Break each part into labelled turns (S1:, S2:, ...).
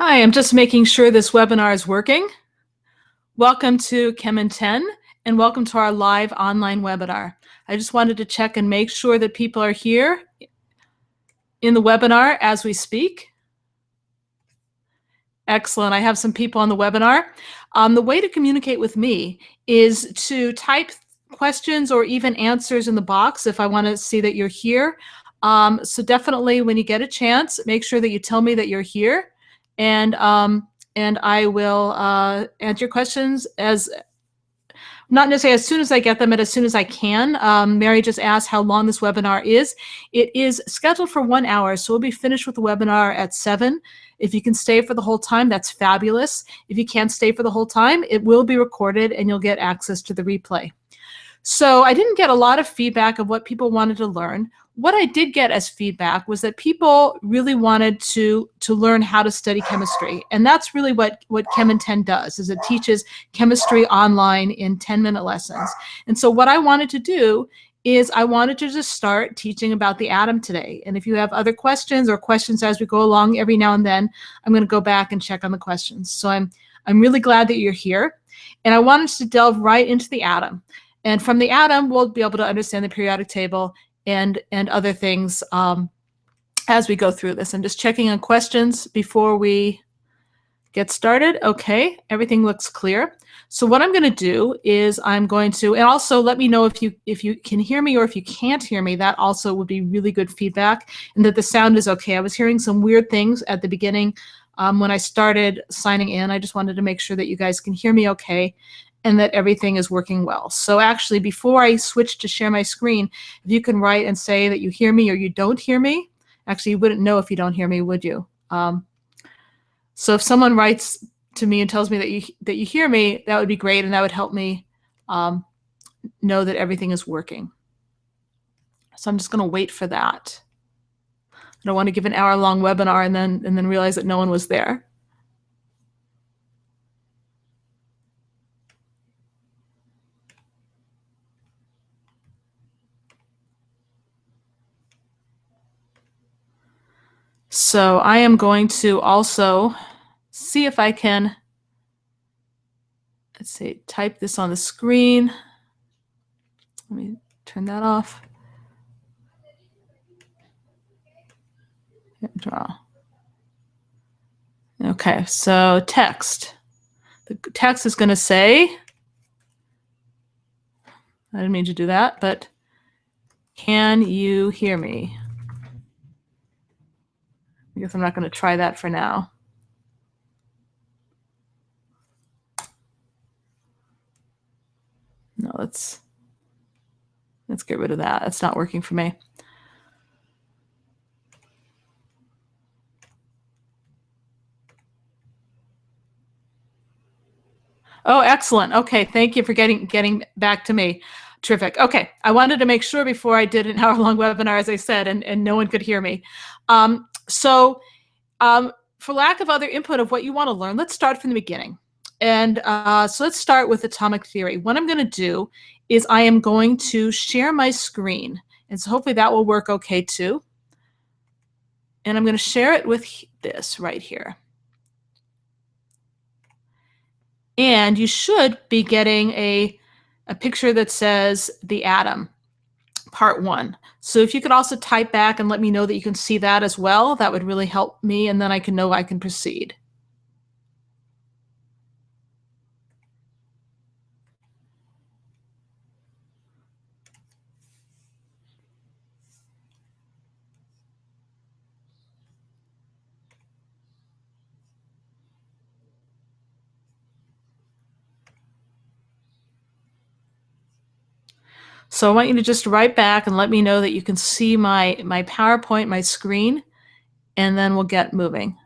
S1: Hi, I'm just making sure this webinar is working. Welcome to Chem in 10 and welcome to our live online webinar. I just wanted to check and make sure that people are here in the webinar as we speak. Excellent. I have some people on the webinar. The way to communicate with me is to type questions or even answers in the box if I want to see that you're here. So definitely when you get a chance, make sure that you tell me that you're here. And I will answer your questions as, not necessarily as soon as I get them, but as soon as I can. Mary just asked how long this webinar is. It is scheduled for 1 hour, so we'll be finished with the webinar at 7. If you can stay for the whole time, that's fabulous. If you can't stay for the whole time, it will be recorded and you'll get access to the replay. So I didn't get a lot of feedback of what people wanted to learn. What I did get as feedback was that people really wanted to learn how to study chemistry. And that's really what Chem in 10 does, is it teaches chemistry online in 10-minute lessons. And so what I wanted to do is I wanted to just start teaching about the atom today. And if you have other questions or questions as we go along every now and then, I'm going to go back and check on the questions. So I'm really glad that you're here. And I wanted to delve right into the atom. And from the atom, we'll be able to understand the periodic table and other things as we go through this. I'm just checking on questions before we get started. Okay, everything looks clear. So what I'm going to do is I'm going to, and also let me know if you can hear me or if you can't hear me. That also would be really good feedback, and that the sound is okay. I was hearing some weird things at the beginning when I started signing in. I just wanted to make sure that you guys can hear me okay, and that everything is working well. So actually, before I switch to share my screen, if you can write and say that you hear me or you don't hear me. Actually, you wouldn't know if you don't hear me, would you? So if someone writes to me and tells me that you hear me, that would be great, and that would help me know that everything is working. So I'm just going to wait for that. I don't want to give an hour-long webinar and then realize that no one was there. So I am going to also see if I can, let's see, type this on the screen. Let me turn that off. Draw. Okay, so text. The text is going to say, I didn't mean to do that, but can you hear me? I guess I'm not going to try that for now. No, let's get rid of that. That's not working for me. Oh, excellent. Okay, thank you for getting back to me. Terrific. Okay, I wanted to make sure before I did an hour-long webinar, as I said, and no one could hear me. For lack of other input of what you want to learn, let's start from the beginning. And so let's start with atomic theory. What I'm going to do is I am going to share my screen. And so hopefully that will work okay too. And I'm going to share it with this right here. And you should be getting a picture that says the atom, part 1. So if you could also type back and let me know that you can see that as well, that would really help me, and then I can know I can proceed. So I want you to just write back and let me know that you can see my PowerPoint, my screen, and then we'll get moving.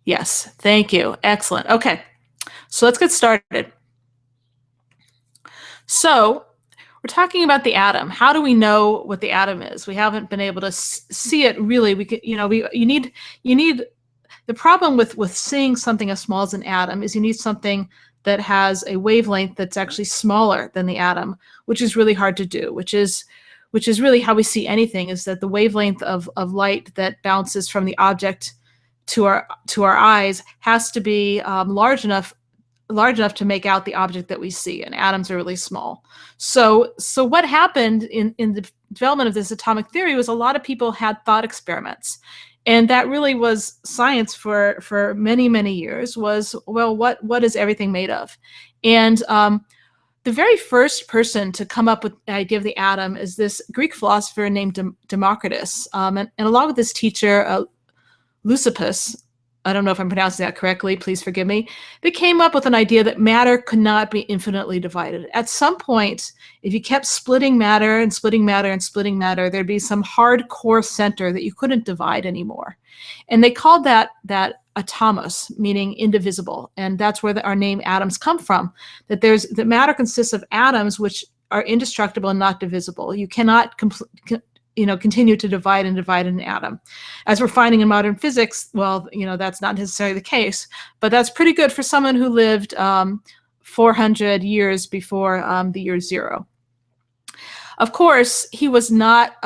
S1: Yes, thank you. Excellent. Okay, so let's get started. So we're talking about the atom. How do we know what the atom is? We haven't been able to see it really. We could, you need the problem with seeing something as small as an atom is you need something that has a wavelength that's actually smaller than the atom, which is really hard to do, which is really how we see anything, is that the wavelength of light that bounces from the object to our eyes has to be large enough to make out the object that we see, and atoms are really small. So what happened in the development of this atomic theory was a lot of people had thought experiments. And that really was science for many, many years, was, well, what is everything made of? And the very first person to come up with the idea of the atom is this Greek philosopher named Democritus. And along with this teacher, Leucippus, I don't know if I'm pronouncing that correctly, please forgive me, they came up with an idea that matter could not be infinitely divided. At some point, if you kept splitting matter and splitting matter and splitting matter, there'd be some hardcore center that you couldn't divide anymore. And they called that atomos, meaning indivisible. And that's where our name atoms come from, that matter consists of atoms which are indestructible and not divisible. You cannot continue to divide an atom. As we're finding in modern physics, well, that's not necessarily the case, but that's pretty good for someone who lived 400 years before the year zero. Of course, he was not,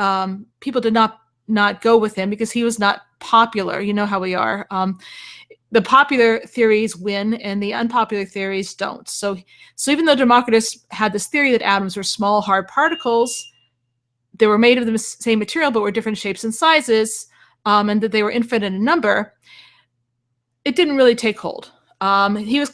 S1: people did not go with him because he was not popular. You know how we are. The popular theories win and the unpopular theories don't. So even though Democritus had this theory that atoms were small, hard particles, they were made of the same material but were different shapes and sizes, and that they were infinite in number, it didn't really take hold. He was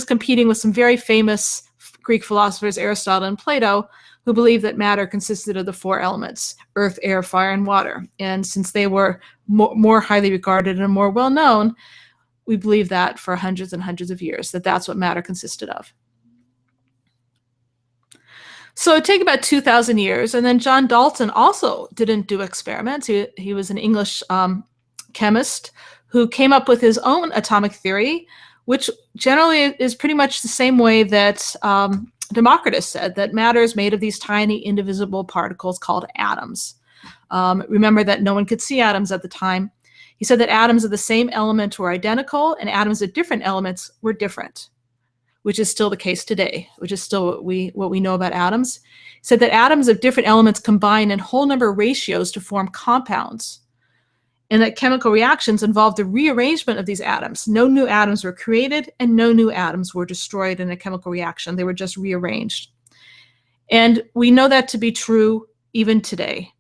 S1: competing with some very famous Greek philosophers, Aristotle and Plato, who believed that matter consisted of the four elements: earth, air, fire, and water. And since they were more highly regarded and more well-known, we believe that for hundreds and hundreds of years, that's what matter consisted of. So it'd take about 2,000 years, and then John Dalton also didn't do experiments. He was an English chemist who came up with his own atomic theory, which generally is pretty much the same way that Democritus said, that matter is made of these tiny indivisible particles called atoms. Remember that no one could see atoms at the time. He said that atoms of the same element were identical and atoms of different elements were different, which is still the case today, which is still what we know about atoms. He said that atoms of different elements combine in whole number ratios to form compounds, and that chemical reactions involve the rearrangement of these atoms. No new atoms were created and no new atoms were destroyed in a chemical reaction. They were just rearranged. And we know that to be true even today.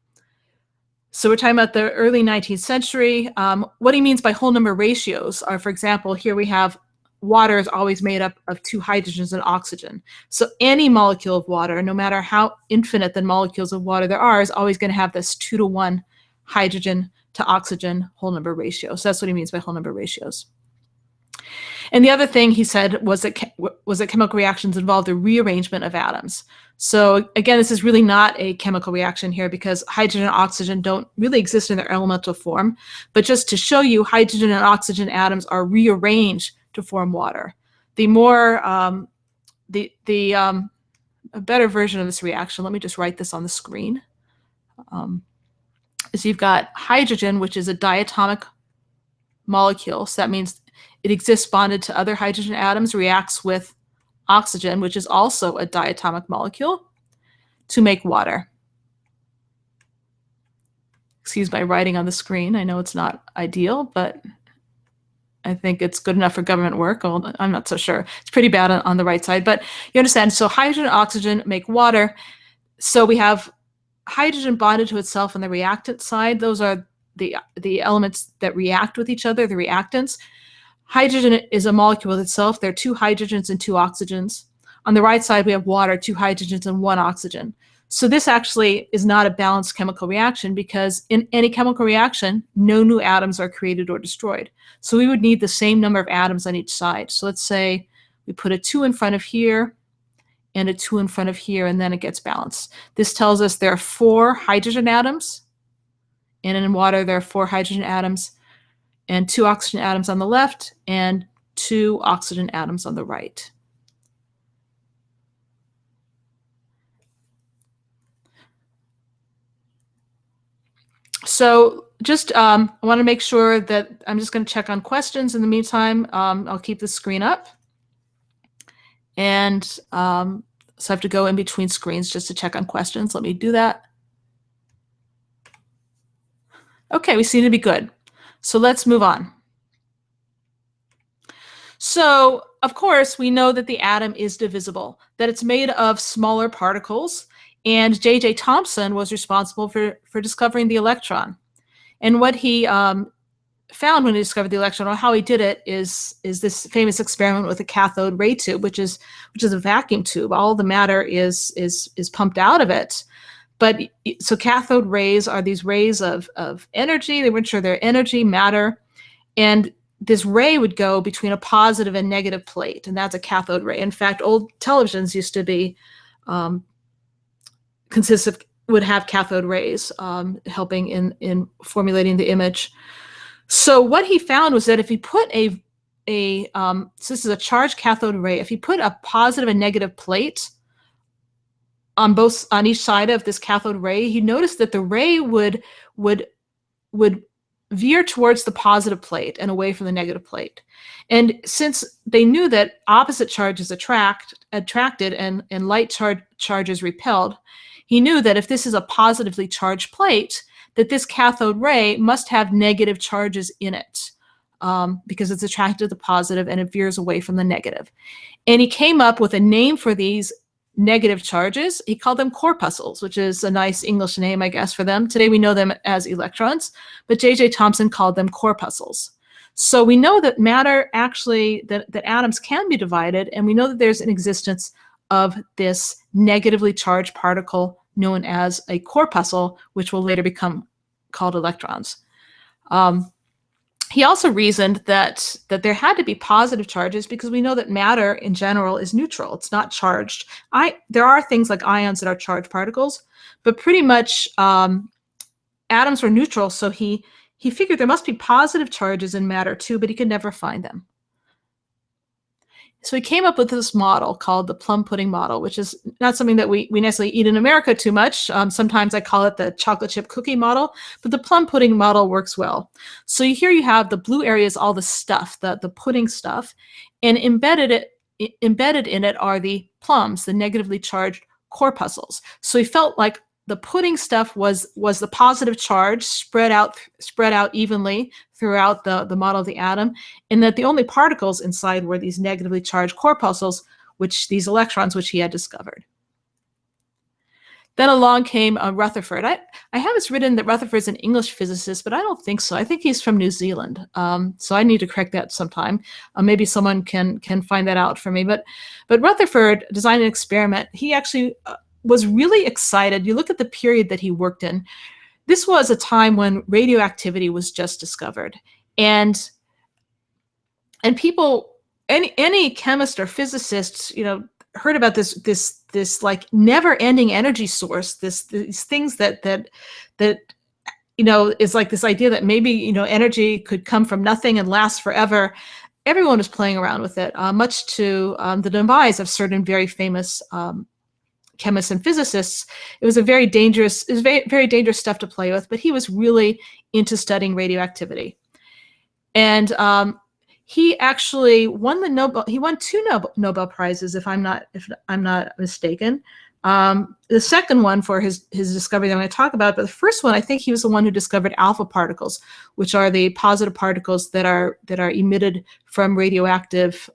S1: So we're talking about the early 19th century. What he means by whole number ratios are, for example, here we have water is always made up of two hydrogens and oxygen. So any molecule of water, no matter how infinite the molecules of water there are, is always going to have this 2-to-1 hydrogen to oxygen whole number ratio. So that's what he means by whole number ratios. And the other thing he said was that chemical reactions involve the rearrangement of atoms. So again, this is really not a chemical reaction here because hydrogen and oxygen don't really exist in their elemental form. But just to show you, hydrogen and oxygen atoms are rearranged to form water. The more, a better version of this reaction, let me just write this on the screen, is you've got hydrogen, which is a diatomic molecule. So that means it exists bonded to other hydrogen atoms, reacts with oxygen, which is also a diatomic molecule, to make water. Excuse my writing on the screen. I know it's not ideal, but I think it's good enough for government work. Well, I'm not so sure. It's pretty bad on the right side, but you understand. So hydrogen and oxygen make water. So we have hydrogen bonded to itself on the reactant side. Those are the elements that react with each other, the reactants. Hydrogen is a molecule with itself. There are two hydrogens and two oxygens. On the right side, we have water, two hydrogens and one oxygen. So this actually is not a balanced chemical reaction because in any chemical reaction, no new atoms are created or destroyed. So we would need the same number of atoms on each side. So let's say we put a 2 in front of here and a 2 in front of here, and then it gets balanced. This tells us there are 4 hydrogen atoms, and in water there are 4 hydrogen atoms, and 2 oxygen atoms on the left, and 2 oxygen atoms on the right. So just I want to make sure that I'm just going to check on questions in the meantime. I'll keep the screen up. And so I have to go in between screens just to check on questions. Let me do that. Okay, we seem to be good. So let's move on. So, of course, we know that the atom is divisible, that it's made of smaller particles, and J.J. Thomson was responsible for discovering the electron. And what he found when he discovered the electron, or how he did it, is this famous experiment with a cathode ray tube, which is a vacuum tube. All the matter is pumped out of it. But so cathode rays are these rays of energy. They weren't sure their energy, matter, and this ray would go between a positive and negative plate, and that's a cathode ray. In fact, old televisions used to be would have cathode rays helping in formulating the image. So what he found was that if he put so this is a charged cathode ray, if he put a positive and negative plate on each side of this cathode ray, he noticed that the ray would veer towards the positive plate and away from the negative plate. And since they knew that opposite charges attracted and light charges repelled, he knew that if this is a positively charged plate, that this cathode ray must have negative charges in it because it's attracted to the positive and it veers away from the negative. And he came up with a name for these negative charges. He called them corpuscles, which is a nice English name, I guess, for them. Today we know them as electrons, but J.J. Thomson called them corpuscles. So we know that matter actually, that atoms can be divided, and we know that there's an existence of this negatively charged particle known as a corpuscle, which will later become called electrons. He also reasoned that there had to be positive charges because we know that matter in general is neutral. It's not charged. There are things like ions that are charged particles, but pretty much atoms were neutral. So he figured there must be positive charges in matter too, but he could never find them. So he came up with this model called the plum pudding model, which is not something that we necessarily eat in America too much. Sometimes I call it the chocolate chip cookie model, but the plum pudding model works well. So here you have the blue area is all the stuff, the pudding stuff, and embedded in it are the plums, the negatively charged corpuscles. So he felt like the pudding stuff was the positive charge spread out evenly throughout the model of the atom, and that the only particles inside were these negatively charged corpuscles, these electrons, which he had discovered. Then along came Rutherford. I have this written that Rutherford's an English physicist, but I don't think so. I think he's from New Zealand. So I need to correct that sometime. Maybe someone can find that out for me. But Rutherford designed an experiment. He actually was really excited. You look at the period that he worked in. This was a time when radioactivity was just discovered, and people, any chemist or physicist, heard about this like never-ending energy source. These things that is like this idea that maybe energy could come from nothing and last forever. Everyone was playing around with it, much to the demise of certain very famous chemists and physicists. It was very dangerous stuff to play with, but he was really into studying radioactivity. And he actually won he won 2 Nobel Prizes, if I'm not mistaken. The second one for his discovery that I'm going to talk about, but the first one, I think he was the one who discovered alpha particles, which are the positive particles that are emitted from radioactive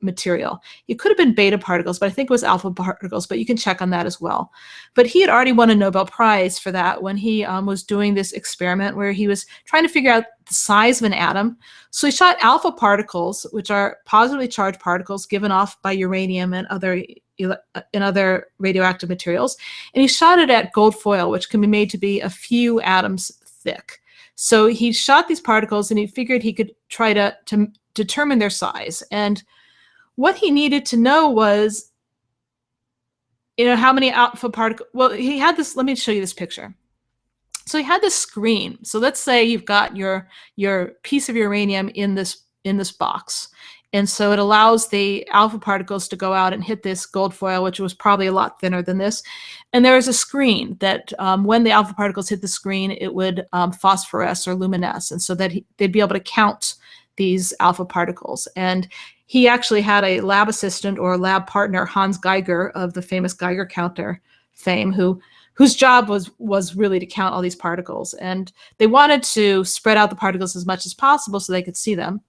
S1: material. It could have been beta particles, but I think it was alpha particles, but you can check on that as well. But he had already won a Nobel Prize for that when he was doing this experiment where he was trying to figure out the size of an atom. So he shot alpha particles, which are positively charged particles given off by uranium and other radioactive materials, and he shot it at gold foil, which can be made to be a few atoms thick. So he shot these particles and he figured he could try to determine their size. And what he needed to know was, how many alpha particles. Well, he had this. Let me show you this picture. So he had this screen. So let's say you've got your piece of uranium in this box, and so it allows the alpha particles to go out and hit this gold foil, which was probably a lot thinner than this. And there is a screen that when the alpha particles hit the screen, it would phosphoresce or luminesce, and so that they'd be able to count these alpha particles. And he actually had a lab assistant or lab partner, Hans Geiger of the famous Geiger counter fame, whose job was really to count all these particles. And they wanted to spread out the particles as much as possible so they could see them.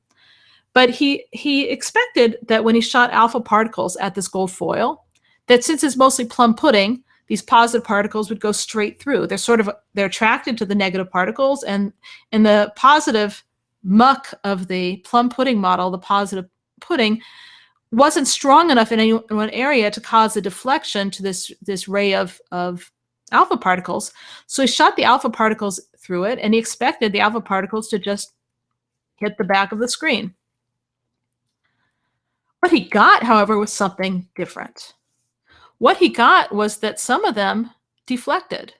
S1: But he expected that when he shot alpha particles at this gold foil, that since it's mostly plum pudding, these positive particles would go straight through. They're attracted to the negative particles, and in the positive muck of the plum pudding model, the positive pudding wasn't strong enough in any one area to cause a deflection to this ray of alpha particles. So he shot the alpha particles through it, and he expected the alpha particles to just hit the back of the screen. What he got, however, was something different. What he got was that some of them deflected.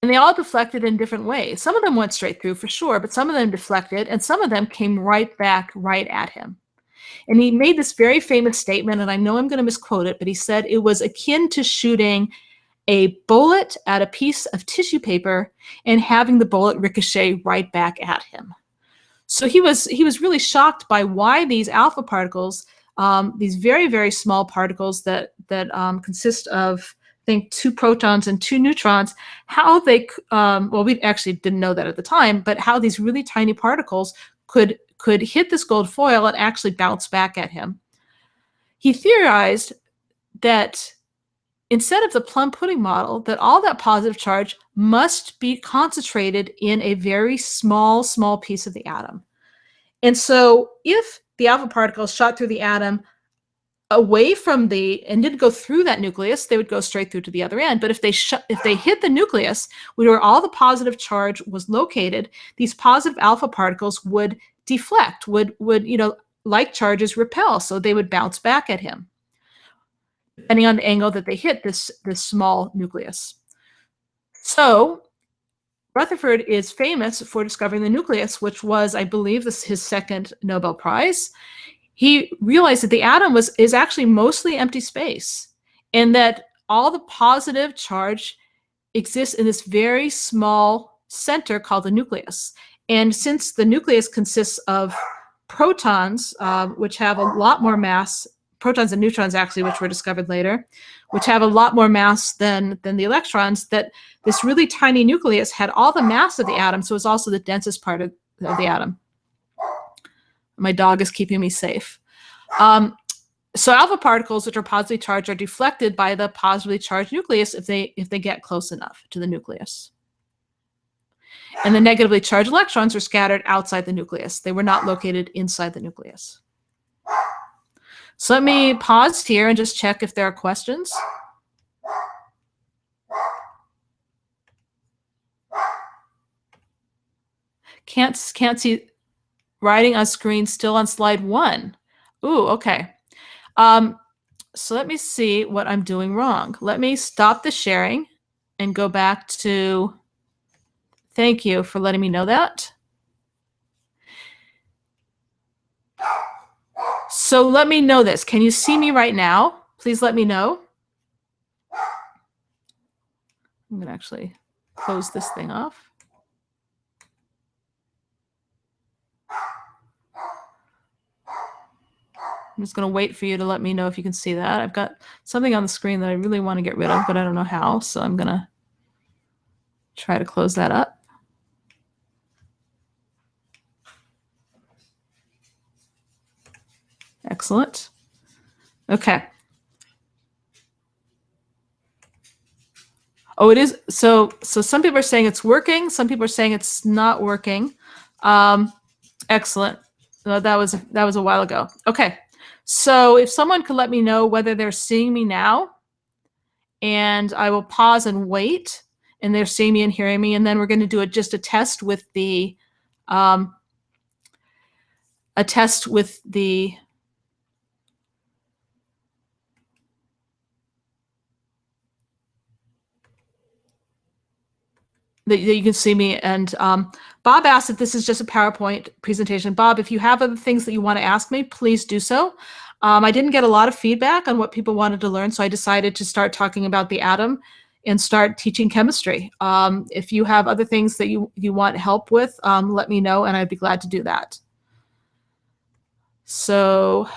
S1: And they all deflected in different ways. Some of them went straight through for sure, but some of them deflected, and some of them came right back right at him. And he made this very famous statement, and I know I'm going to misquote it, but he said it was akin to shooting a bullet at a piece of tissue paper and having the bullet ricochet right back at him. So he was really shocked by why these alpha particles, these very, very small particles that consist of, I think, 2 protons and 2 neutrons, how they, well, we actually didn't know that at the time, but how these really tiny particles could hit this gold foil and actually bounce back at him. He theorized that instead of the plum pudding model, that all that positive charge must be concentrated in a very small, small piece of the atom. And so if the alpha particles shot through the atom away from and didn't go through that nucleus, they would go straight through to the other end. But if they hit the nucleus, where all the positive charge was located, these positive alpha particles would deflect, would like charges repel, so they would bounce back at him, depending on the angle that they hit this small nucleus. So Rutherford is famous for discovering the nucleus, which was, I believe, his second Nobel Prize. He realized that the atom is actually mostly empty space, and that all the positive charge exists in this very small center called the nucleus. And since the nucleus consists of protons, which have a lot more mass, protons and neutrons actually, which were discovered later, which have a lot more mass than the electrons, that this really tiny nucleus had all the mass of the atom, so it's also the densest part of the atom. My dog is keeping me safe. So alpha particles, which are positively charged, are deflected by the positively charged nucleus if they get close enough to the nucleus. And the negatively charged electrons are scattered outside the nucleus. They were not located inside the nucleus. So let me pause here and just check if there are questions. Can't see writing on screen, still on slide 1. Ooh, okay. So let me see what I'm doing wrong. Let me stop the sharing and go back to, thank you for letting me know that. So let me know this. Can you see me right now? Please let me know. I'm going to actually close this thing off. I'm just going to wait for you to let me know if you can see that. I've got something on the screen that I really want to get rid of, but I don't know how. So I'm going to try to close that up. Excellent. Okay. Oh, it is. So some people are saying it's working. Some people are saying it's not working. Excellent. That was a while ago. Okay. So if someone could let me know whether they're seeing me now, and I will pause and wait, and they're seeing me and hearing me, and then we're going to do just a test with the that you can see me. And Bob asked if this is just a PowerPoint presentation. Bob, if you have other things that you want to ask me, please do so. I didn't get a lot of feedback on what people wanted to learn, so I decided to start talking about the atom and start teaching chemistry. If you have other things that you want help with, let me know, and I'd be glad to do that. So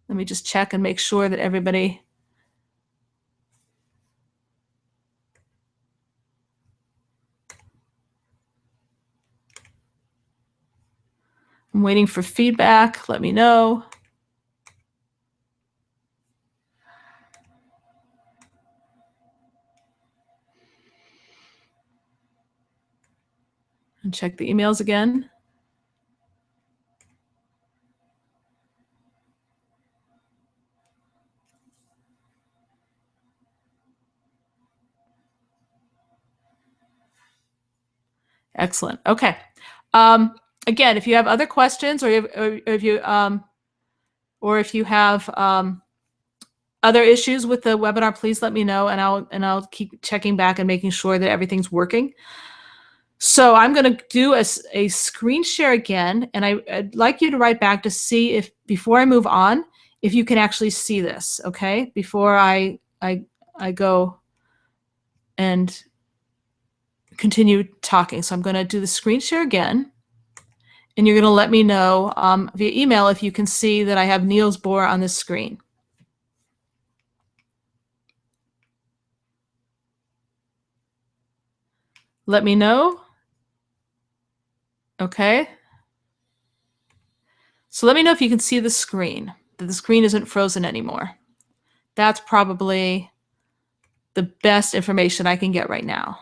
S1: let me just check and make sure that everybody... I'm waiting for feedback. Let me know. And check the emails again. Excellent. Okay. Again, if you have other questions, or if you have other issues with the webinar, please let me know, and I'll keep checking back and making sure that everything's working. So I'm going to do a screen share again, and I'd like you to write back to see if, before I move on, if you can actually see this, okay? Before I go and continue talking. So I'm going to do the screen share again, and you're going to let me know via email if you can see that I have Niels Bohr on this screen. Let me know. Okay. So let me know if you can see the screen, that the screen isn't frozen anymore. That's probably the best information I can get right now.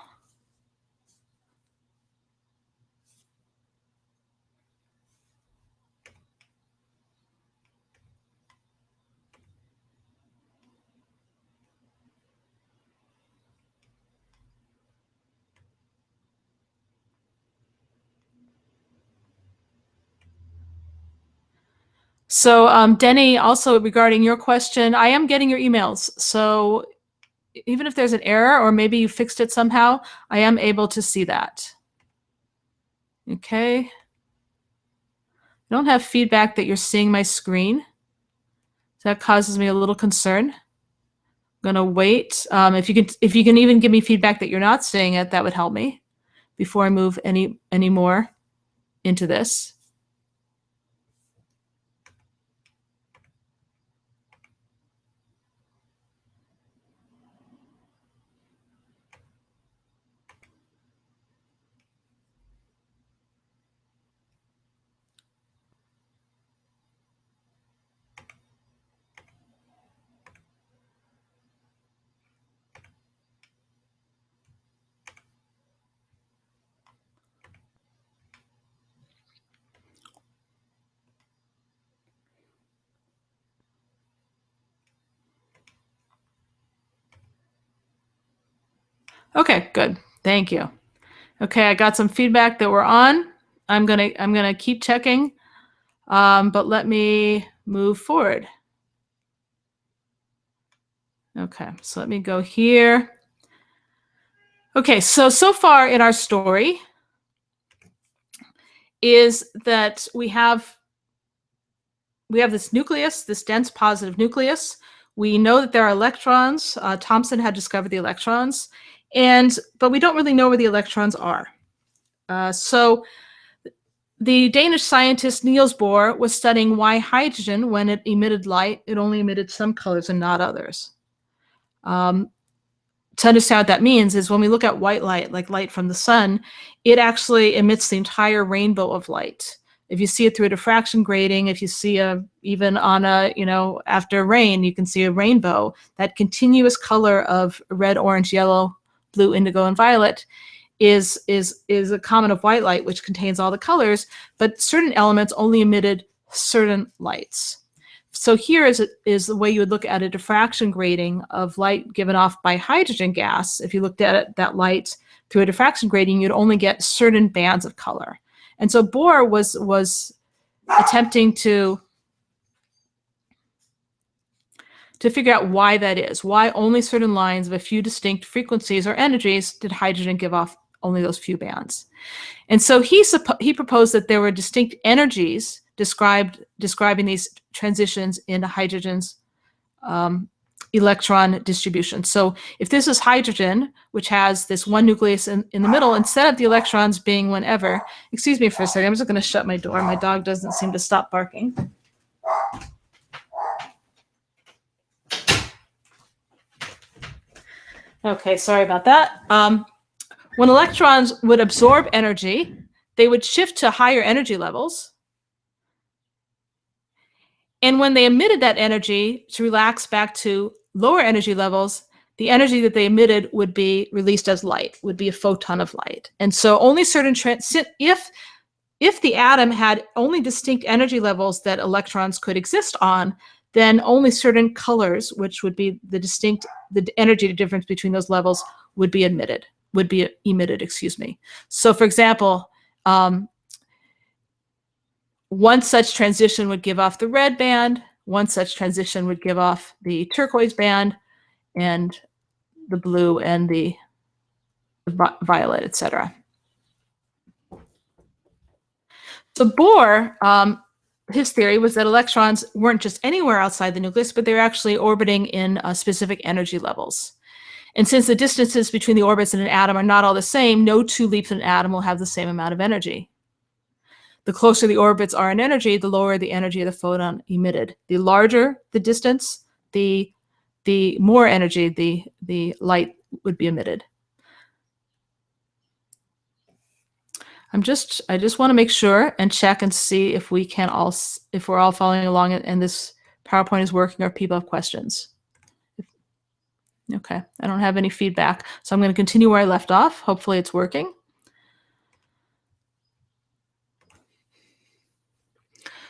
S1: So Denny, also regarding your question, I am getting your emails. So even if there's an error, or maybe you fixed it somehow, I am able to see that. Okay. I don't have feedback that you're seeing my screen. That causes me a little concern. I'm gonna wait. If you can even give me feedback that you're not seeing it, that would help me before I move any more into this. Okay, good. Thank you. Okay, I got some feedback that we're on. I'm gonna keep checking, but let me move forward. Okay, so let me go here. Okay, so far in our story is that we have this nucleus, this dense positive nucleus. We know that there are electrons. Thomson had discovered the electrons, but we don't really know where the electrons are. So the Danish scientist Niels Bohr was studying why hydrogen, when it emitted light, it only emitted some colors and not others. To understand what that means is when we look at white light, like light from the sun, it actually emits the entire rainbow of light. If you see it through a diffraction grating, if you see even on after rain, you can see a rainbow. That continuous color of red, orange, yellow, blue, indigo, and violet is a common of white light, which contains all the colors, but certain elements only emitted certain lights. So here is the way you would look at a diffraction grating of light given off by hydrogen gas. If you looked at that light through a diffraction grating, you'd only get certain bands of color. And so Bohr was attempting to figure out why that is. Why only certain lines of a few distinct frequencies or energies did hydrogen give off only those few bands? And so he proposed that there were distinct energies describing these transitions in hydrogen's electron distribution. So if this is hydrogen, which has this one nucleus in the middle, instead of the electrons being whenever, excuse me for a second, I'm just going to shut my door. My dog doesn't seem to stop barking. Okay, sorry about that. When electrons would absorb energy, they would shift to higher energy levels. And when they emitted that energy to relax back to lower energy levels, the energy that they emitted would be released as light, would be a photon of light. And so only certain if the atom had only distinct energy levels that electrons could exist on, then only certain colors, which would be the energy difference between those levels, would be emitted, excuse me. So for example, one such transition would give off the red band, one such transition would give off the turquoise band, and the blue and the violet, etc. So Bohr, his theory was that electrons weren't just anywhere outside the nucleus, but they were actually orbiting in specific energy levels. And since the distances between the orbits in an atom are not all the same, no two leaps in an atom will have the same amount of energy. The closer the orbits are in energy, the lower the energy of the photon emitted. The larger the distance, the more energy the light would be emitted. I just want to make sure and check and see if we're all following along and this PowerPoint is working or if people have questions. Okay, I don't have any feedback, so I'm going to continue where I left off. Hopefully it's working.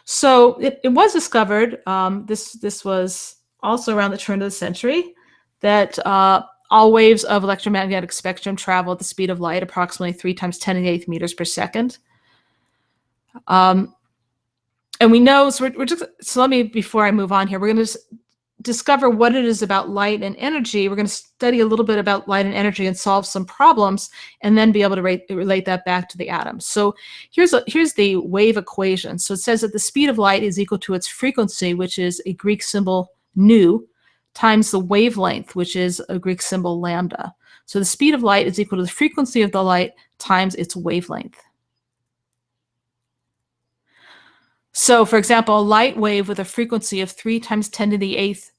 S1: So it was discovered, this was also around the turn of the century, that all waves of electromagnetic spectrum travel at the speed of light, approximately 3 × 10⁸ meters per second. And we know, so let me, before I move on here, we're going to discover what it is about light and energy. We're going to study a little bit about light and energy and solve some problems, and then be able to relate that back to the atom. So here's the wave equation. So it says that the speed of light is equal to its frequency, which is a Greek symbol nu, times the wavelength, which is a Greek symbol lambda. So the speed of light is equal to the frequency of the light times its wavelength. So for example, a light wave with a frequency of 3 × 10⁸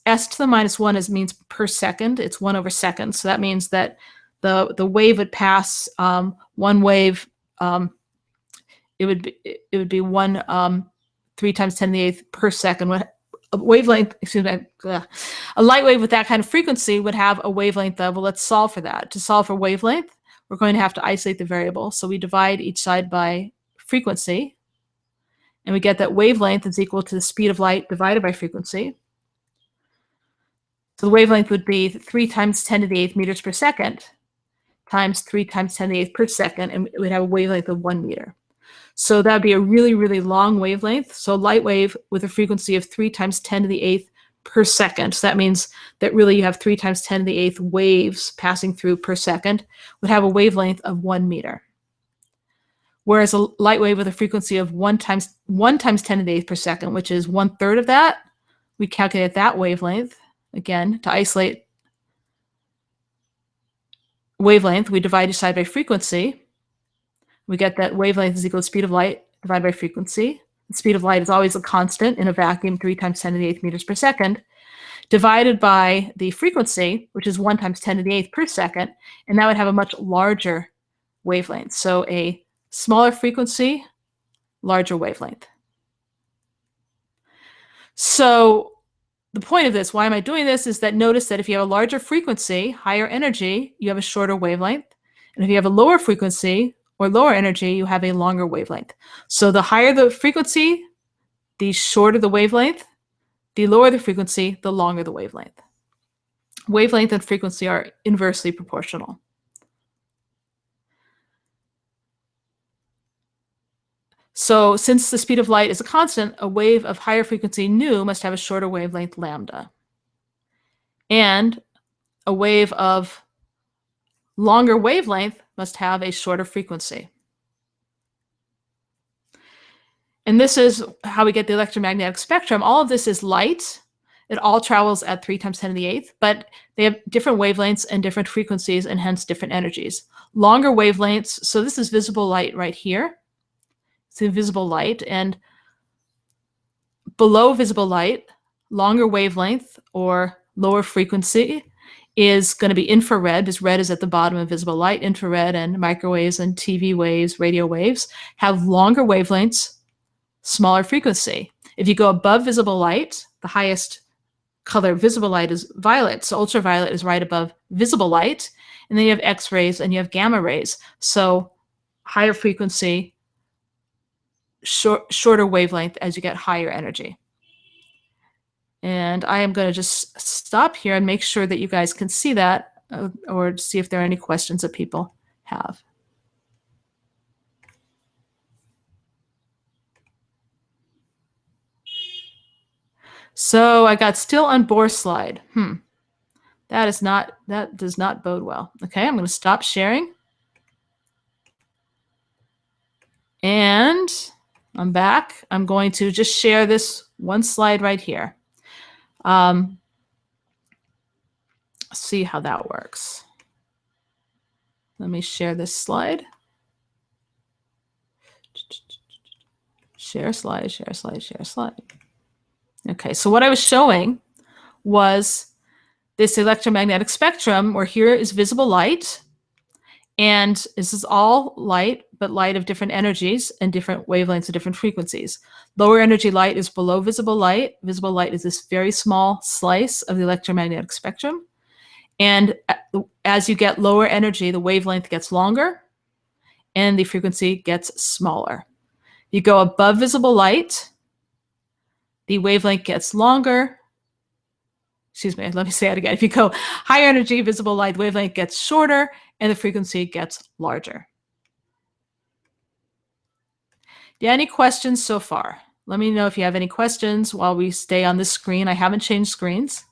S1: s to the -1 means per second. It's 1 over second. So that means that the wave would pass one wave. It would be 3 × 10⁸ per second. A wavelength, excuse me, a light wave with that kind of frequency would have a wavelength of, well, let's solve for that. To solve for wavelength, we're going to have to isolate the variable. So we divide each side by frequency, and we get that wavelength is equal to the speed of light divided by frequency. So the wavelength would be 3 × 10⁸ meters per second times 3 × 10⁸ per second, and it would have a wavelength of 1 meter. So that would be a really, really long wavelength. So light wave with a frequency of 3 × 10⁸ per second. So that means that really you have 3 × 10⁸ waves passing through per second, would have a wavelength of 1 meter. Whereas a light wave with a frequency of 1 × 10⁸ per second, which is 1/3 of that, we calculate that wavelength. Again, to isolate wavelength, we divide each side by frequency. We get that wavelength is equal to speed of light divided by frequency. The speed of light is always a constant in a vacuum, 3 × 10⁸ meters per second, divided by the frequency, which is 1 × 10⁸ per second, and that would have a much larger wavelength. So a smaller frequency, larger wavelength. So the point of this, why am I doing this, is that notice that if you have a larger frequency, higher energy, you have a shorter wavelength. And if you have a lower frequency or lower energy, you have a longer wavelength. So the higher the frequency, the shorter the wavelength. The lower the frequency, the longer the wavelength. Wavelength and frequency are inversely proportional. So since the speed of light is a constant, a wave of higher frequency nu must have a shorter wavelength lambda. And a wave of longer wavelength must have a shorter frequency. And this is how we get the electromagnetic spectrum. All of this is light. It all travels at 3 × 10⁸, but they have different wavelengths and different frequencies and hence different energies. Longer wavelengths, so this is visible light right here. It's invisible light, and below visible light, longer wavelength or lower frequency is going to be infrared, because red is at the bottom of visible light. Infrared and microwaves and TV waves, radio waves have longer wavelengths, smaller frequency. If you go above visible light, the highest color of visible light is violet. So ultraviolet is right above visible light. And then you have X-rays and you have gamma rays. So higher frequency, shorter wavelength as you get higher energy. And I am going to just stop here and make sure that you guys can see that, or see if there are any questions that people have. So I got still on Bohr slide. That does not bode well. Okay, I'm going to stop sharing. And I'm back. I'm going to just share this one slide right here. See how that works. Let me share this slide. Share slide, share slide, share slide. Okay, so what I was showing was this electromagnetic spectrum, where here is visible light, and this is all light, but light of different energies and different wavelengths and different frequencies. Lower energy light is below visible light. Visible light is this very small slice of the electromagnetic spectrum. And as you get lower energy, the wavelength gets longer and the frequency gets smaller. You go above visible light, the wavelength gets longer. Excuse me, let me say it again. If you go higher energy, visible light, wavelength gets shorter and the frequency gets larger. Yeah, any questions so far? Let me know if you have any questions while we stay on this screen. I haven't changed screens.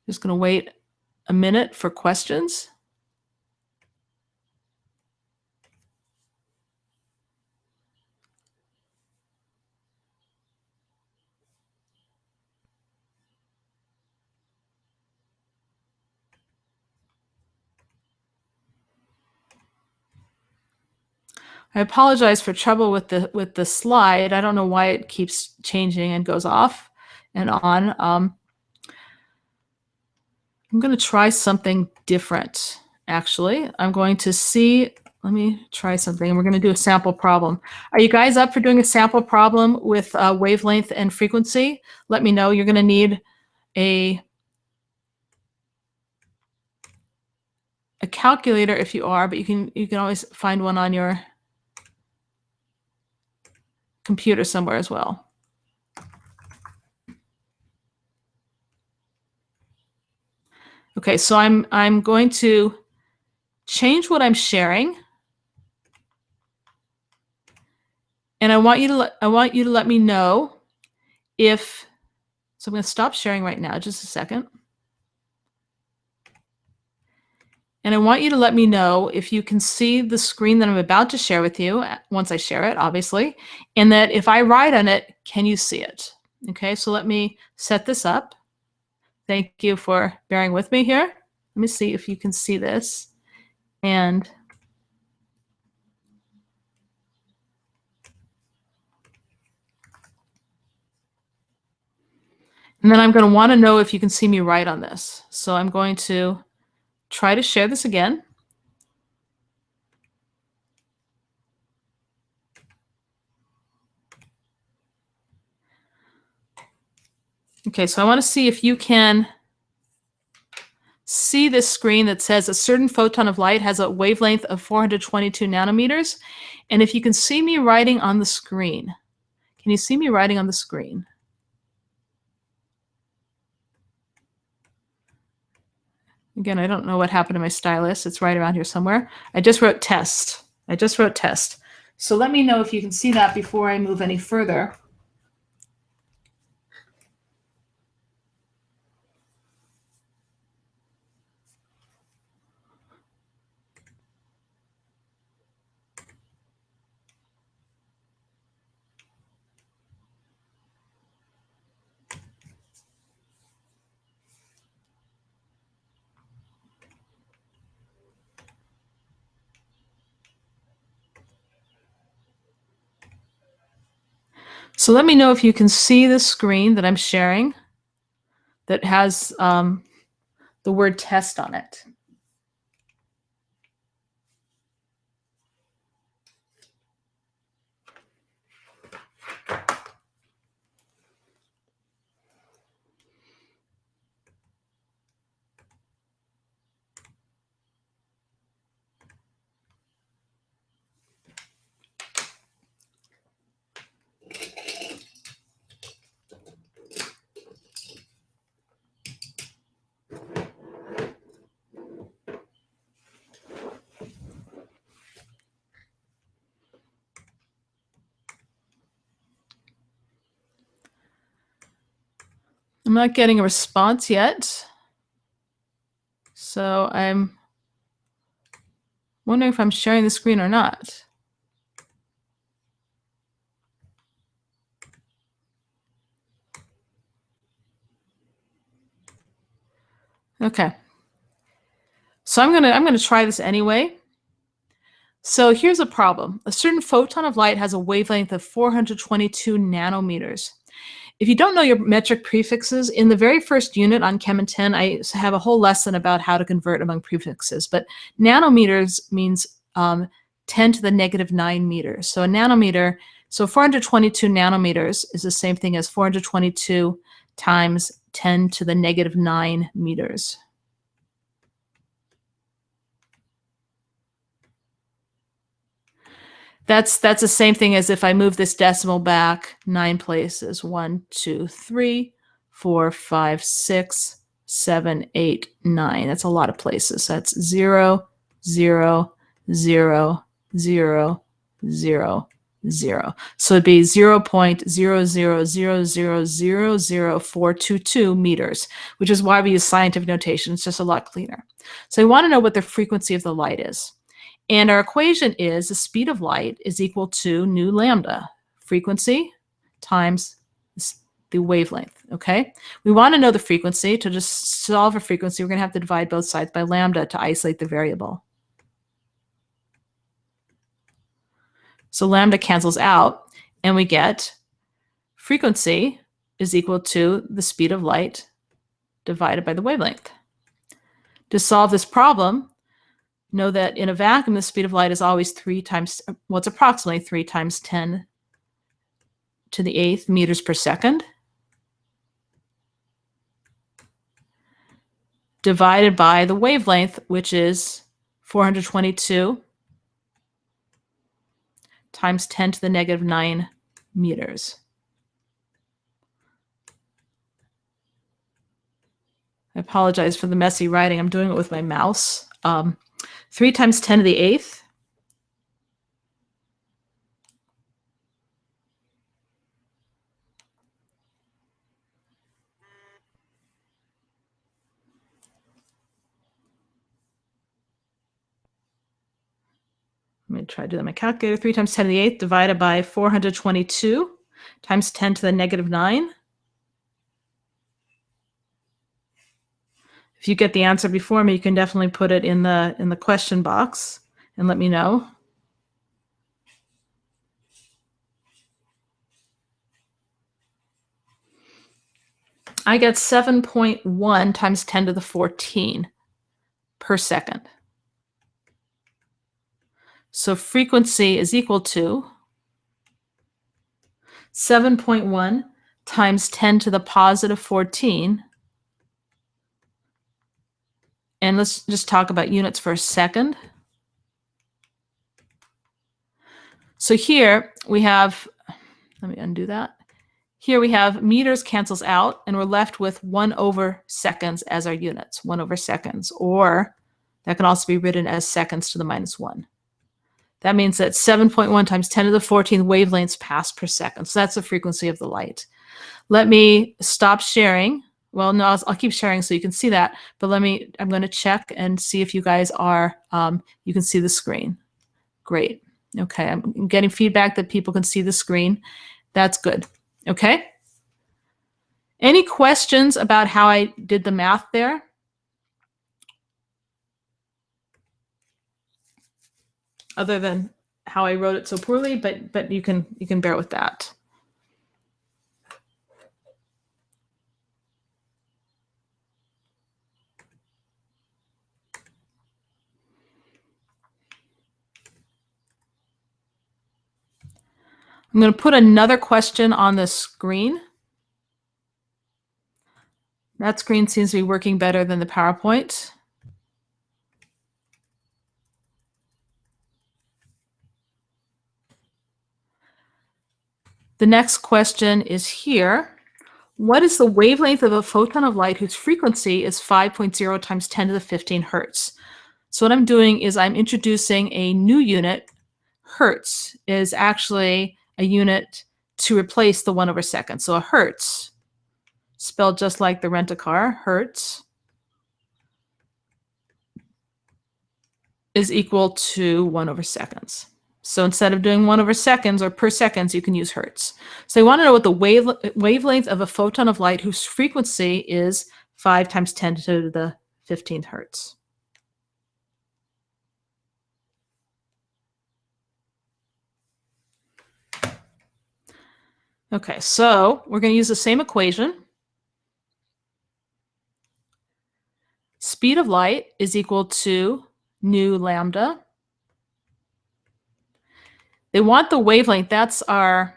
S1: Just going to wait a minute for questions. I apologize for trouble with the slide. I don't know why it keeps changing and goes off and on. I'm going to try something different, actually. I'm going to see, let me try something, and we're going to do a sample problem. Are you guys up for doing a sample problem with wavelength and frequency? Let me know. You're going to need a calculator if you are, but you can always find one on your computer somewhere as well. Okay, so I'm going to change what I'm sharing, and I want you to let me know if. So I'm going to stop sharing right now, just a second, and I want you to let me know if you can see the screen that I'm about to share with you once I share it, obviously, and that if I write on it, can you see it? Okay, so let me set this up. Thank you for bearing with me here. Let me see if you can see this. And then I'm going to want to know if you can see me write on this. So I'm going to try to share this again. Okay, so I want to see if you can see this screen that says a certain photon of light has a wavelength of 422 nanometers. And if you can see me writing on the screen, can you see me writing on the screen? Again, I don't know what happened to my stylus. It's right around here somewhere. I just wrote test. I just wrote test. So let me know if you can see that before I move any further. So let me know if you can see the screen that I'm sharing that has the word test on it. I'm not getting a response yet. So I'm wondering if I'm sharing the screen or not. Okay. So I'm gonna try this anyway. So here's a problem. A certain photon of light has a wavelength of 422 nanometers. If you don't know your metric prefixes, in the very first unit on Chem and 10, I have a whole lesson about how to convert among prefixes. But nanometers means 10 to the negative 9 meters. So a nanometer, so 422 nanometers is the same thing as 422 times 10 to the negative 9 meters. That's the same thing as if I move this decimal back 9 places. 1, 2, 3, 4, 5, 6, 7, 8, 9. That's a lot of places. That's 0, 0, 0, 0, 0, 0. So it'd be 0.000000422 meters, which is why we use scientific notation. It's just a lot cleaner. So we want to know what the frequency of the light is. And our equation is the speed of light is equal to nu lambda, frequency times the wavelength, okay? We want to know the frequency. To just solve a frequency, we're going to have to divide both sides by lambda to isolate the variable. So lambda cancels out, and we get frequency is equal to the speed of light divided by the wavelength. To solve this problem, know that in a vacuum, the speed of light is always 3 times, well, it's approximately 3 times 10 to the 8th meters per second, divided by the wavelength, which is 422 times 10 to the negative 9 meters. I apologize for the messy writing. I'm doing it with my mouse. 3 times 10 to the 8th. Let me try to do that on my calculator. 3 times 10 to the 8th divided by 422 times 10 to the negative 9. If you get the answer before me, you can definitely put it in the question box and let me know. I get 7.1 times 10 to the 14 per second. So frequency is equal to 7.1 times 10 to the positive 14. And let's just talk about units for a second. So here we have, let me undo that. Here we have meters cancels out, and we're left with 1 over seconds as our units, 1 over seconds, or that can also be written as seconds to the minus 1. That means that 7.1 times 10 to the 14th wavelengths pass per second. So that's the frequency of the light. Let me stop sharing. Well, no, I'll keep sharing so you can see that, but I'm going to check and see if you guys are, you can see the screen. Great. Okay, I'm getting feedback that people can see the screen. That's good. Okay. Any questions about how I did the math there? Other than how I wrote it so poorly, but you can bear with that. I'm going to put another question on the screen. That screen seems to be working better than the PowerPoint. The next question is here. What is the wavelength of a photon of light whose frequency is 5.0 times 10 to the 15 hertz? So what I'm doing is I'm introducing a new unit. Hertz is actually a unit to replace the 1 over second. So a hertz. spelled just like the rent-a-car, hertz, is equal to 1 over seconds. So instead of doing 1 over seconds or per seconds, you can use hertz. So you want to know what the wavelength of a photon of light whose frequency is 5 times 10 to the 15th hertz. Okay, so we're going to use the same equation. Speed of light is equal to nu lambda. They want the wavelength. That's our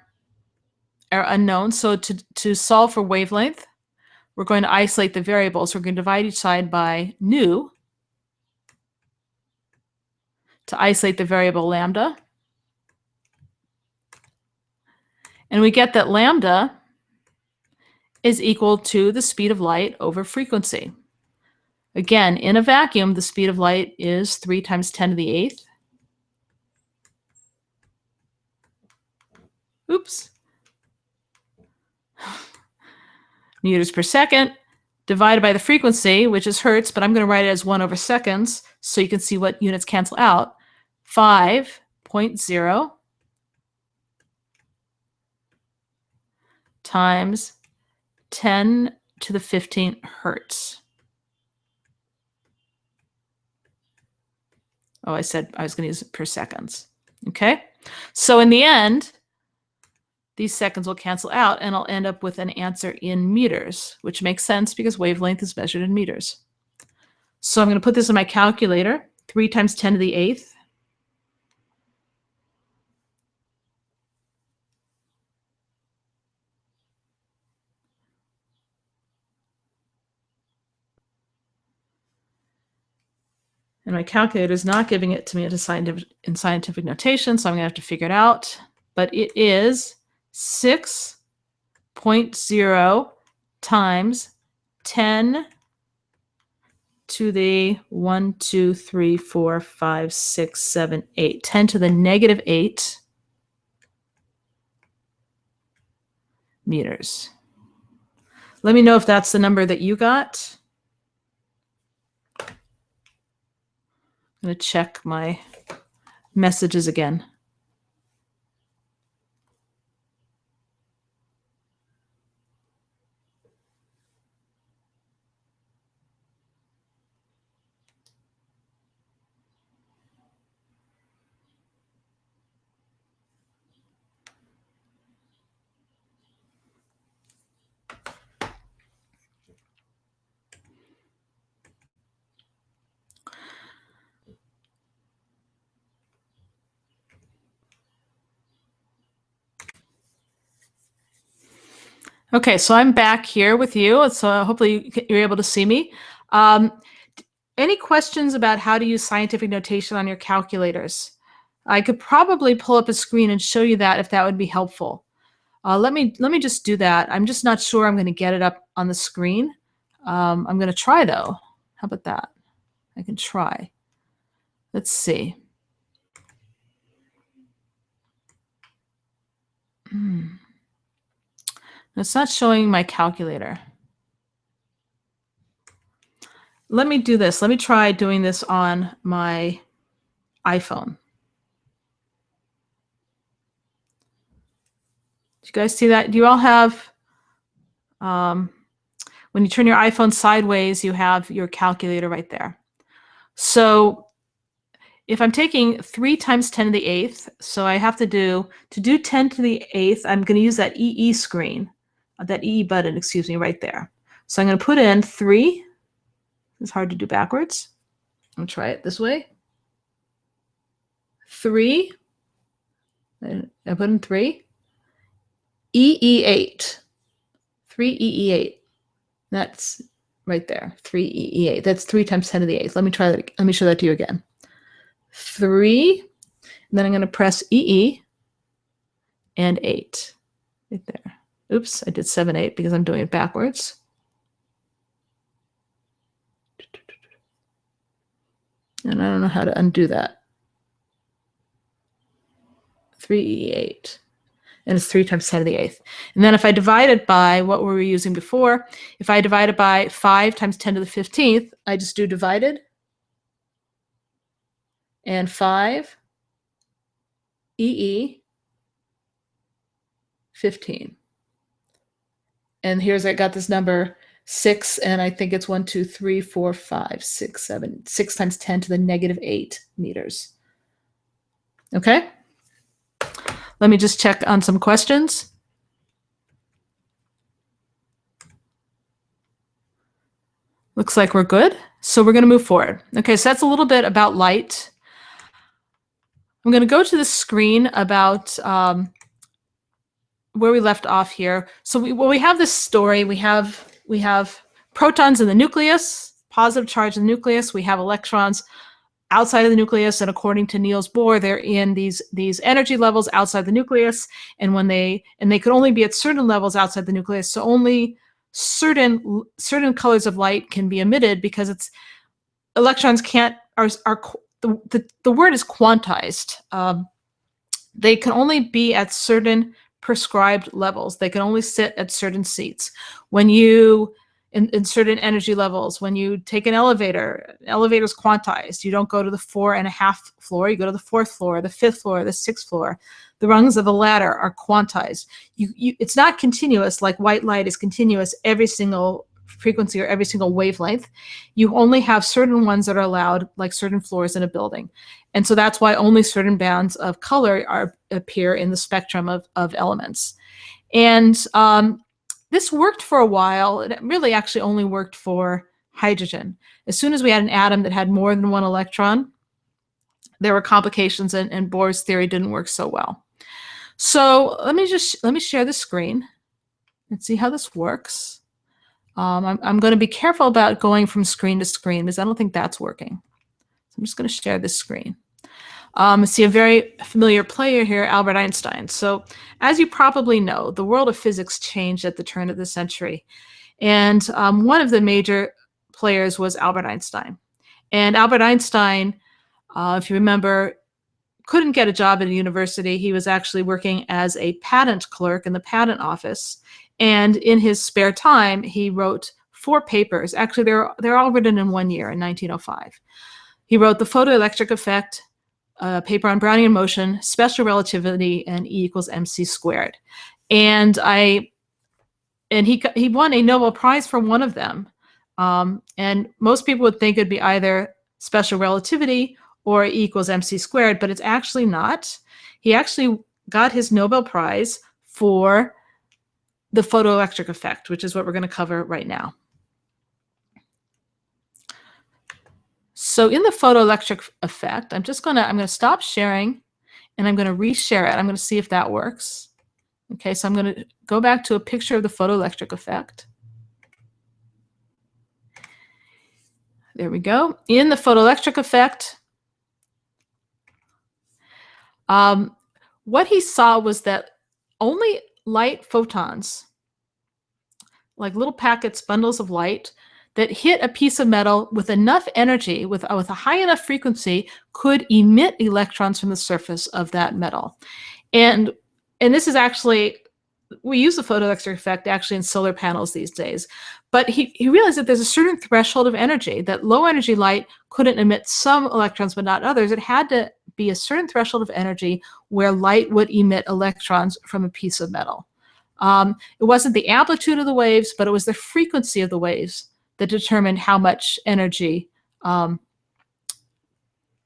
S1: unknown. So to solve for wavelength, we're going to isolate the variables. We're going to divide each side by nu to isolate the variable lambda. And we get that lambda is equal to the speed of light over frequency. Again, in a vacuum, the speed of light is 3 times 10 to the 8th. Oops. Meters per second divided by the frequency, which is hertz, but I'm going to write it as 1 over seconds so you can see what units cancel out. 5.0 times 10 to the 15th hertz. Oh, I said I was going to use it per seconds. Okay, so in the end, these seconds will cancel out and I'll end up with an answer in meters, which makes sense because wavelength is measured in meters. So I'm going to put this in my calculator, 3 times 10 to the 8th. And my calculator is not giving it to me in scientific notation, so I'm going to have to figure it out. But it is 6.0 times 10 to the 1, 2, 3, 4, 5, 6, 7, 8. 10 to the negative 8 meters. Let me know if that's the number that you got. I'm going to check my messages again. Okay, so I'm back here with you, so hopefully you're able to see me. Any questions about how to use scientific notation on your calculators? I could probably pull up a screen and show you that if that would be helpful. Let me just do that. I'm just not sure I'm going to get it up on the screen. I'm going to try though. How about that? I can try. Let's see. It's not showing my calculator. Let me do this. Let me try doing this on my iPhone. Do you guys see that? Do you all have, when you turn your iPhone sideways, you have your calculator right there. So if I'm taking 3 times 10 to the 8th, so I have to do 10 to the 8th, I'm going to use that EE screen, that EE button, excuse me, right there. So I'm going to put in 3. It's hard to do backwards. I'm going to try it this way. 3. I put in 3. EE8. 3EE8. That's right there. 3EE8. That's 3 times 10 to the 8th. Let me try that. Let me show that to you again. 3. And then I'm going to press EE and 8 right there. Oops, I did 7, 8 because I'm doing it backwards. And I don't know how to undo that. 3E8. and it's 3 times 10 to the 8th. And then if I divide it by what were we using before, if I divide it by 5 times 10 to the 15th, I just do divided, and 5 EE 15. And here's, I got this number 6, and I think it's 1, 2, 3, 4, 5, 6, 7, 6 times 10 to the negative 8 meters. Okay? Let me just check on some questions. Looks like we're good. So we're going to move forward. Okay, so that's a little bit about light. I'm going to go to the screen about where we left off here. So we have this story. We have protons in the nucleus, positive charge in the nucleus. We have electrons outside of the nucleus, and according to Niels Bohr, they're in these energy levels outside the nucleus, and they could only be at certain levels outside the nucleus. So only certain colors of light can be emitted, because electrons the word is quantized. They can only be at certain prescribed levels. They can only sit at certain seats. When you in certain energy levels, when you take an elevator, elevator's quantized. You don't go to the 4.5 floor, you go to the 4th floor, the 5th floor, the 6th floor. The rungs of the ladder are quantized. It's not continuous like white light is continuous every single frequency or every single wavelength. You only have certain ones that are allowed, like certain floors in a building. And so that's why only certain bands of color appear in the spectrum of elements. And this worked for a while. It really actually only worked for hydrogen. As soon as we had an atom that had more than one electron, there were complications, and Bohr's theory didn't work so well. So let me share the screen and see how this works. I'm going to be careful about going from screen to screen, because I don't think that's working. So I'm just going to share this screen. I see a very familiar player here, Albert Einstein. So as you probably know, the world of physics changed at the turn of the century. And one of the major players was Albert Einstein. And Albert Einstein, if you remember, couldn't get a job at a university. He was actually working as a patent clerk in the patent office. And in his spare time, he wrote 4 papers. Actually, they're all written in 1 year, in 1905. He wrote the Photoelectric Effect, a paper on Brownian motion, special relativity, and E equals mc squared. And he won a Nobel Prize for one of them. And most people would think it'd be either special relativity or E equals mc squared, but it's actually not. He actually got his Nobel Prize for the photoelectric effect, which is what we're going to cover right now. So in the photoelectric effect, I'm going to stop sharing, and I'm going to reshare it. I'm going to see if that works. Okay, so I'm going to go back to a picture of the photoelectric effect. There we go. In the photoelectric effect, what he saw was that only light photons, like little packets, bundles of light, that hit a piece of metal with enough energy, with a high enough frequency, could emit electrons from the surface of that metal. And this is actually, we use the photoelectric effect actually in solar panels these days. But he realized that there's a certain threshold of energy, that low energy light couldn't emit some electrons but not others. It had to be a certain threshold of energy where light would emit electrons from a piece of metal. It wasn't the amplitude of the waves, but it was the frequency of the waves that determined how much energy. It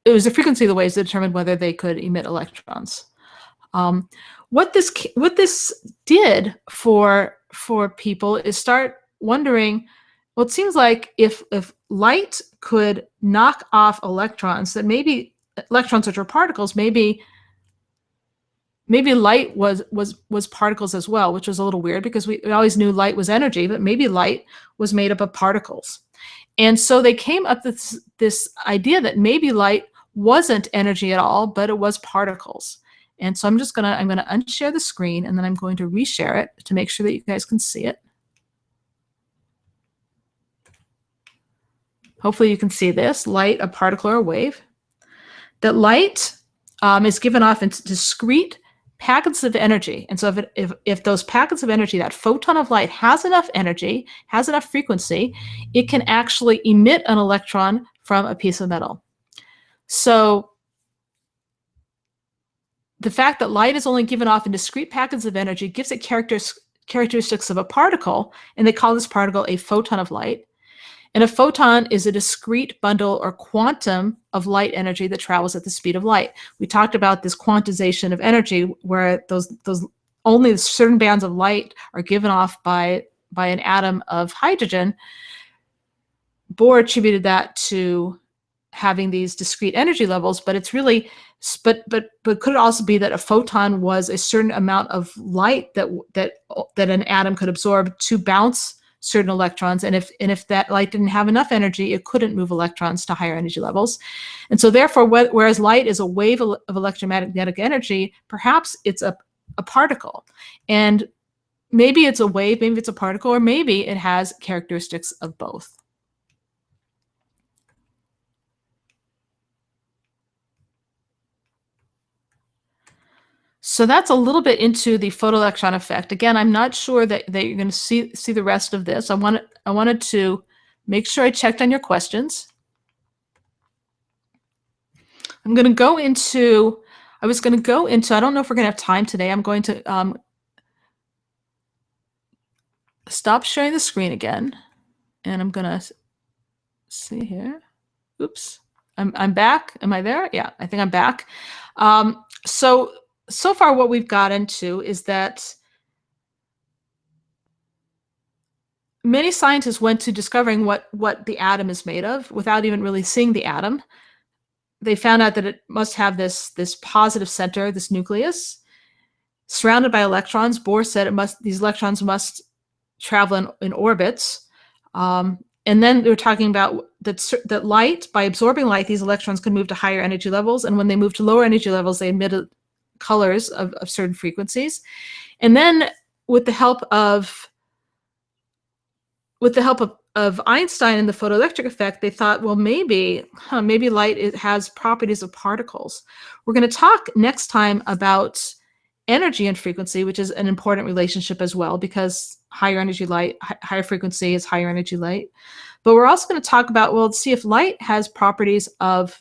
S1: was the frequency of the waves that determined whether they could emit electrons. What this did for people is start wondering, well, it seems like if light could knock off electrons, that maybe electrons, which are particles, maybe light was particles as well, which was a little weird, because we always knew light was energy, but maybe light was made up of particles. And so they came up with this idea that maybe light wasn't energy at all, but it was particles. And so I'm going to unshare the screen, and then I'm going to reshare it to make sure that you guys can see it. Hopefully you can see this, light, a particle or a wave. That light is given off in discrete packets of energy. And so if those packets of energy, that photon of light has enough energy, has enough frequency, it can actually emit an electron from a piece of metal. So the fact that light is only given off in discrete packets of energy gives it characteristics of a particle, and they call this particle a photon of light. And a photon is a discrete bundle or quantum of light energy that travels at the speed of light. We talked about this quantization of energy where those only certain bands of light are given off by an atom of hydrogen. Bohr attributed that to having these discrete energy levels, but it's really, but could it also be that a photon was a certain amount of light that an atom could absorb to bounce certain electrons, and if that light didn't have enough energy, it couldn't move electrons to higher energy levels. And so therefore, whereas light is a wave of electromagnetic energy, perhaps it's a particle. And maybe it's a wave, maybe it's a particle, or maybe it has characteristics of both. So that's a little bit into the photoelectron effect. Again, I'm not sure that you're going to see the rest of this. I wanted to make sure I checked on your questions. I'm going to go into, I don't know if we're going to have time today. I'm going to stop sharing the screen again. And I'm going to see here. Oops. I'm back. Am I there? Yeah, I think I'm back. So far what we've got into is that many scientists went to discovering what the atom is made of without even really seeing the atom. They found out that it must have this positive center, this nucleus, surrounded by electrons. Bohr said these electrons must travel in orbits. And then they were talking about that light, by absorbing light, these electrons can move to higher energy levels. And when they move to lower energy levels, they emitted colors of certain frequencies. And then with the help of Einstein and the photoelectric effect, they thought, well, maybe light has properties of particles. We're going to talk next time about energy and frequency, which is an important relationship as well, because higher energy light, higher frequency is higher energy light. But we're also going to talk about, well, let's see if light has properties of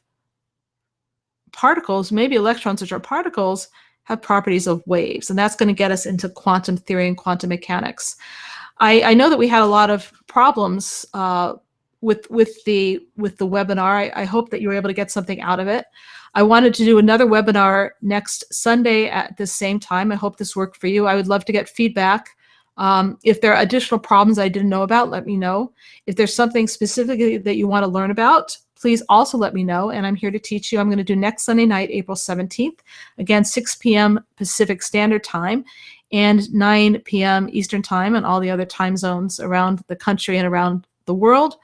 S1: particles. Maybe electrons, which are particles, have properties of waves, and that's going to get us into quantum theory and quantum mechanics. I know that we had a lot of problems with the webinar. I hope that you were able to get something out of it. I wanted to do another webinar next Sunday at the same time. I hope this worked for you. I would love to get feedback. If there are additional problems I didn't know about, let me know. If there's something specifically that you want to learn about, please also let me know, and I'm here to teach you. I'm going to do next Sunday night, April 17th, again, 6 p.m. Pacific Standard Time and 9 p.m. Eastern Time, and all the other time zones around the country and around the world.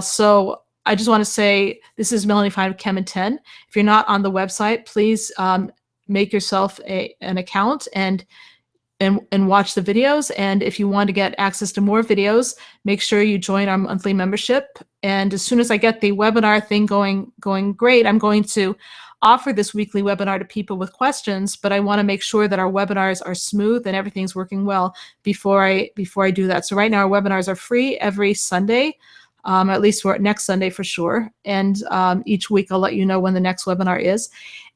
S1: So I just want to say, this is Melanie Fine of Chem in 10. If you're not on the website, please make yourself an account and watch the videos. And if you want to get access to more videos, make sure you join our monthly membership. And as soon as I get the webinar thing going great, I'm going to offer this weekly webinar to people with questions, but I want to make sure that our webinars are smooth and everything's working well before I do that. So right now our webinars are free every Sunday, at least for next Sunday for sure. And each week I'll let you know when the next webinar is.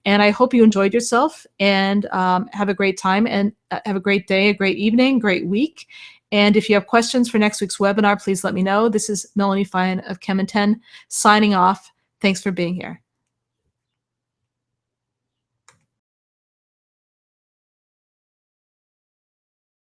S1: And I hope you enjoyed yourself and have a great time, and have a great day, a great evening, great week. And if you have questions for next week's webinar, please let me know. This is Melanie Fine of Chem in 10 signing off. Thanks for being here.